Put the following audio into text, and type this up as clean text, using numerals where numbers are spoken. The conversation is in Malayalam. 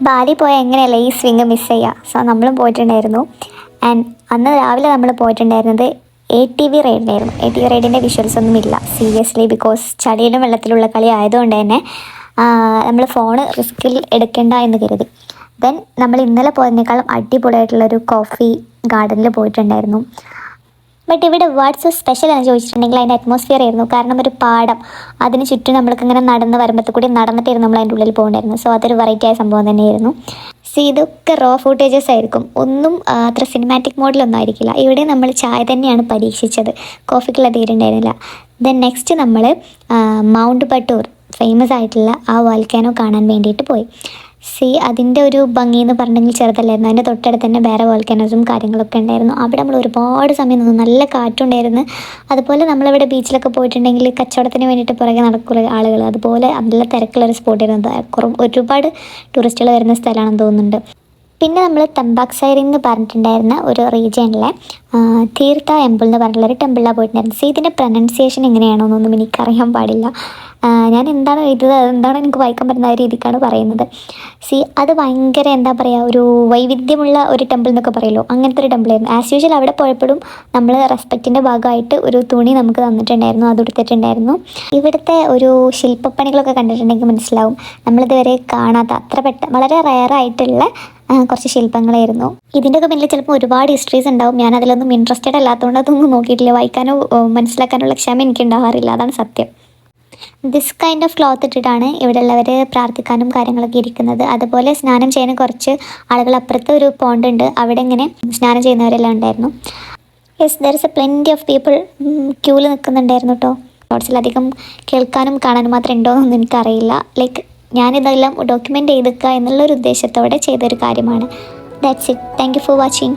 ബാലി പോയാൽ എങ്ങനെയല്ല ഈ സ്വിങ് മിസ് ചെയ്യുക. സോ നമ്മളും പോയിട്ടുണ്ടായിരുന്നു. ആൻഡ് അന്ന് രാവിലെ നമ്മൾ പോയിട്ടുണ്ടായിരുന്നത് ATV റൈഡിനായിരുന്നു. ATV റൈഡിൻ്റെ വിഷ്വൽസ് ഒന്നും ഇല്ല സീരിയസ്ലി, ബിക്കോസ് ചളിയിലും വെള്ളത്തിലുള്ള കളി ആയതുകൊണ്ട് തന്നെ നമ്മൾ ഫോണ് റിസ്കിൽ എടുക്കേണ്ട എന്ന് കരുതി. ദെൻ നമ്മൾ ഇന്നലെ പോയതിനേക്കാളും അടിപൊളിയായിട്ടുള്ളൊരു കോഫി ഗാർഡനിൽ പോയിട്ടുണ്ടായിരുന്നു. ബട്ട് ഇവിടെ വാട്ട്സ് സ്പെഷ്യൽ എന്ന് ചോദിച്ചിട്ടുണ്ടെങ്കിൽ അതിൻ്റെ അറ്റ്മോസ്ഫിയർ ആയിരുന്നു. കാരണം ഒരു പാടം, അതിന് ചുറ്റും നമ്മൾക്കിങ്ങനെ നടന്ന് വരുമ്പത്തിൽ കൂടി നടന്നിട്ടായിരുന്നു നമ്മൾ അതിൻ്റെ ഉള്ളിൽ പോകണ്ടായിരുന്നു. സോ അതൊരു വെറൈറ്റി ആയ സംഭവം തന്നെയായിരുന്നു. ഇതൊക്കെ റോ ഫൂട്ടേജസ് ആയിരിക്കും, ഒന്നും അത്ര സിനിമാറ്റിക് മോഡിലൊന്നും ആയിരിക്കില്ല. ഇവിടെ നമ്മൾ ചായ തന്നെയാണ് പരീക്ഷിച്ചത്, കോഫിക്കുള്ള തീരുണ്ടായിരുന്നില്ല. ദെൻ നെക്സ്റ്റ് നമ്മൾ മൗണ്ട് ബട്ടൂർ ഫേമസ് ആയിട്ടുള്ള ആ വോൾക്കാനോ കാണാൻ വേണ്ടിയിട്ട് പോയി. അതിൻ്റെ ഒരു ഭംഗി എന്ന് പറഞ്ഞെങ്കിൽ ചെറുതല്ലായിരുന്നു. അതിൻ്റെ തൊട്ടടുത്ത് തന്നെ വേറെ വോൾക്കാനോസും കാര്യങ്ങളൊക്കെ ഉണ്ടായിരുന്നു. അവിടെ നമ്മൾ ഒരുപാട് സമയം നിന്നു, നല്ല കാറ്റുണ്ടായിരുന്നു. അതുപോലെ നമ്മളിവിടെ ബീച്ചിലൊക്കെ പോയിട്ടുണ്ടെങ്കിൽ കച്ചവടത്തിന് വേണ്ടിയിട്ട് പുറകെ നടക്കുന്ന ആളുകൾ, അതുപോലെ നല്ല തിരക്കുള്ളൊരു സ്പോട്ടായിരുന്നു. ഒരുപാട് ടൂറിസ്റ്റുകൾ വരുന്ന സ്ഥലമാണെന്ന് തോന്നുന്നുണ്ട്. പിന്നെ നമ്മൾ തമ്പാക്സൈറി എന്ന് പറഞ്ഞിട്ടുണ്ടായിരുന്ന ഒരു റീജിയനിലെ തീർത്ഥ ടെമ്പിൾ എന്ന് പറഞ്ഞിട്ടുള്ളൊരു ടെമ്പിളിലാണ് പോയിട്ടുണ്ടായിരുന്നു. ഇതിൻ്റെ പ്രൊനൗൺസിയേഷൻ എങ്ങനെയാണോന്നൊന്നും എനിക്കറിയാൻ പാടില്ല. ഞാൻ എന്താണ് എഴുതുന്നത്, അതെന്താണ് എനിക്ക് വായിക്കാൻ പറ്റുന്ന ആ രീതിക്കാണ് പറയുന്നത്. അത് ഭയങ്കര എന്താ പറയുക, ഒരു വൈവിധ്യമുള്ള ഒരു ടെമ്പിൾ എന്നൊക്കെ പറയുമല്ലോ, അങ്ങനത്തെ ഒരു ടെമ്പിളായിരുന്നു. ആസ് യൂഷ്വൽ അവിടെ പോയപ്പോഴും നമ്മൾ റെസ്പെക്റ്റിൻ്റെ ഭാഗമായിട്ട് ഒരു തുണി നമുക്ക് തന്നിട്ടുണ്ടായിരുന്നു, അത് എടുത്തിട്ടുണ്ടായിരുന്നു. ഇവിടുത്തെ ഒരു ശില്പപ്പണികളൊക്കെ കണ്ടിട്ടുണ്ടെങ്കിൽ മനസ്സിലാവും, നമ്മളിതുവരെ കാണാത്ത വളരെ റെയറായിട്ടുള്ള കുറച്ച് ശില്പങ്ങളായിരുന്നു. ഇതിൻ്റെയൊക്കെ പിന്നിൽ ചിലപ്പോൾ ഒരുപാട് ഹിസ്റ്ററീസ് ഉണ്ടാവും. ഞാൻ അതിലൊന്നും ഇൻട്രസ്റ്റഡ് അല്ലാത്തതുകൊണ്ട് അതൊന്നും നോക്കിയിട്ടില്ല. വായിക്കാനോ മനസ്സിലാക്കാനുള്ള ക്ഷമ എനിക്ക് ഉണ്ടാവാറില്ല, അതാണ് സത്യം. ദിസ് കൈൻഡ് ഓഫ് ക്ലോത്ത് ഇട്ടിട്ടാണ് ഇവിടെ ഉള്ളവർ പ്രാർത്ഥിക്കാനും കാര്യങ്ങളൊക്കെ ഇരിക്കുന്നത്. അതുപോലെ സ്നാനം ചെയ്യാൻ കുറച്ച് ആളുകൾ അപ്പുറത്ത് ഒരു പോണ്ട് ഉണ്ട്, അവിടെ ഇങ്ങനെ സ്നാനം ചെയ്യുന്നവരെല്ലാം ഉണ്ടായിരുന്നു. There is A plenty of people ക്യൂവിൽ നിൽക്കുന്നുണ്ടായിരുന്നു കേട്ടോ. ഷോർട്സിലധികം കേൾക്കാനും കാണാനും മാത്രം ഉണ്ടോ എന്നൊന്നും എനിക്കറിയില്ല. ഞാനിതെല്ലാം ഡോക്യുമെൻ്റ് ചെയ്തെക്കുക എന്നുള്ളൊരു ഉദ്ദേശത്തോടെ ചെയ്തൊരു കാര്യമാണ്. That's it. Thank you for watching.